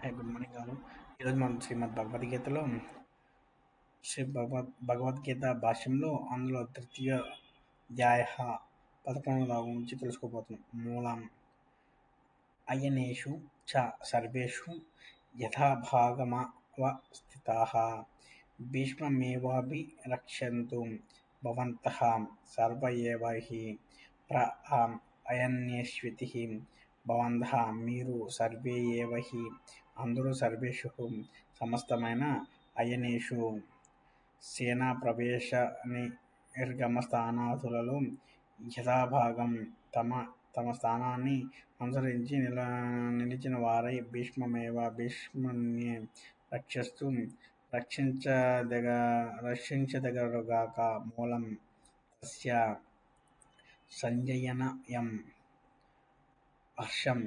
Hey good morning గారు. ఈరోజు మనం శ్రీమద్ భగవద్గీతలో భగవద్గీత భాష్యంలో అందులో తృతీయ అధ్యాయ 11వ నుంచి తెలుసుకోబోతున్నాం. మూలం అయనేషు చ సర్వేషు యథాభాగమవస్థితాః భీష్మమేవాభిరక్షन्तు భవంతః సర్వ ఏవ హి అయనేష్వితి భవంతః మీరు సర్వే ఏవ హి అందరూ సర్వేషు సమస్తమైన అయనేషు సేనా ప్రవేశ నిర్గమ స్థానాదులలో యథాభాగం తమ తమ స్థానాన్ని అనుసరించి నిలిచిన వారై భీష్ముని రక్షించదగరుగాక. మూలం తస్య సంజయనయం హర్షం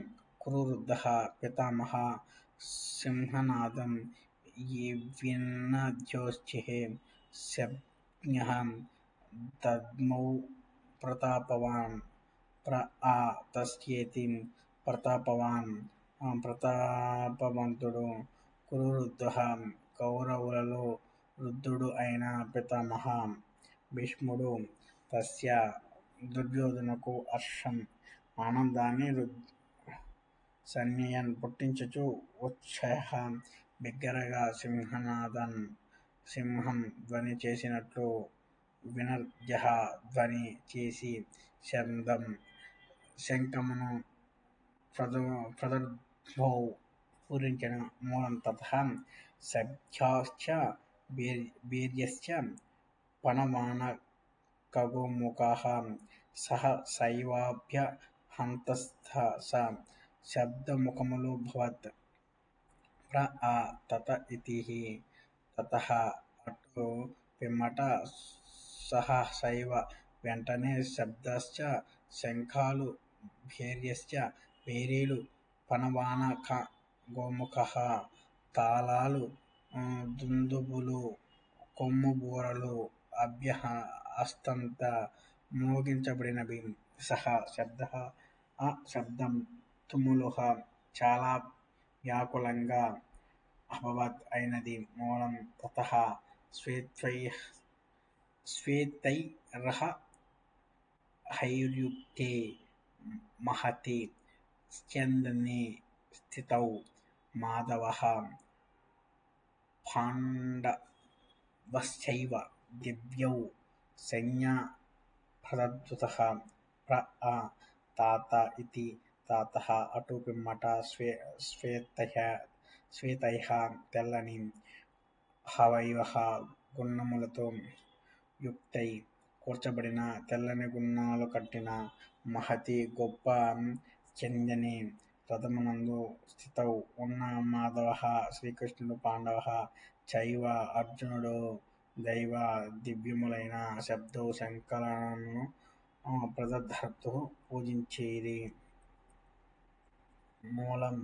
కురువృద్ధః పితామహ సింహనాదం వినద్యోశ్చిః శబ్దః దద్మౌ ప్రతాపవాన్ తస్యేతి ప్రతాపవంతుడు కురువృద్ధః కౌరవులలో వృద్ధుడు అయిన పితామహ భీష్ముడు తస్య దుర్యోధనకు హర్షం ఆనందాన్ని సంజ్ఞయన్ పుట్టించుచు ఉచ్ఛ్వస బిగ్గరగా సింహం ధ్వని చేసినట్లు వినర్జః ధ్వని చేసి శంఖమును ప్రదద్మౌ పూరించెను. మూలం తతః సభ్యాశ్చ వీర్యశ్చ పణవానకగోముఖాః సహసైవాభ్యహంతస్తథ శబ్దముఖములభవత్ తత ఇతి. తతః అటు పిమ్మట సహసైవ వెంటనే శబ్దాశ్చ శంఖాలు భేర్యశ్చ భేరీలు పణవానక గోముఖాః తాళాలు దుందుభులు కొమ్ముబూరలు అభ్యహస్తంత మ్రోగించబడినవి. సహ శబ్దః ఆ శబ్దం తుములుః చాలా వ్యాకులంగా అభవత్ అయినది. మూలం తతః శ్వేతైర్హైర్యుక్తే మహతి స్యందనే స్థితౌ మాధవః పాండవశ్చైవ దివ్యౌ సంజ్ఞా ప్రదద్దుతః తాత ఇతి. తతః అటు పిమ్మట శ్వేతైః తెల్లని హయైః గుర్రములతో యుక్తై కూర్చబడిన తెల్లని గుర్రాలు కట్టిన మహతి గొప్ప స్యందనే రథమునందు స్థితౌ ఉన్న మాధవః శ్రీకృష్ణుడు పాండవః చైవ అర్జునుడు దైవ దివ్యములైన శబ్దౌ శంఖాలను ప్రదధ్తుః పూజించిరి. మూలం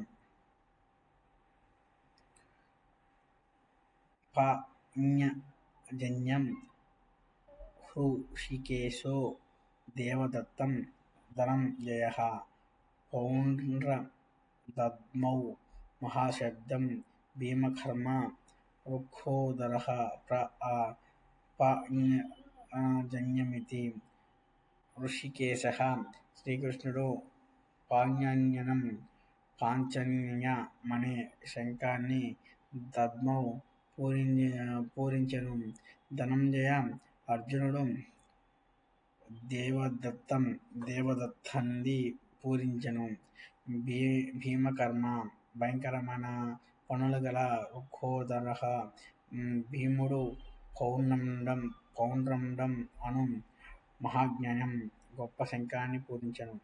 పాంజన్యం హృషీకేశో దేవదత్తం ధనంజయః పౌండ్రదద్మౌ మహాశబ్దం భీమకర్మ వృకోదరః పాంజన్యమితి. హృషీకేశః శ్రీకృష్ణుడు పాంచజన్యమనే శంఖాన్ని దద్మౌ పూరించెను. ధనంజయ అర్జునుడు దేవదత్తాది పూరించెను. భీమకర్మ భయంకరమైన పనులు గల వృకోదరః భీముడు పౌండ్రం అను మహాజ్ఞానం గొప్ప శంఖాన్ని పూరించెను.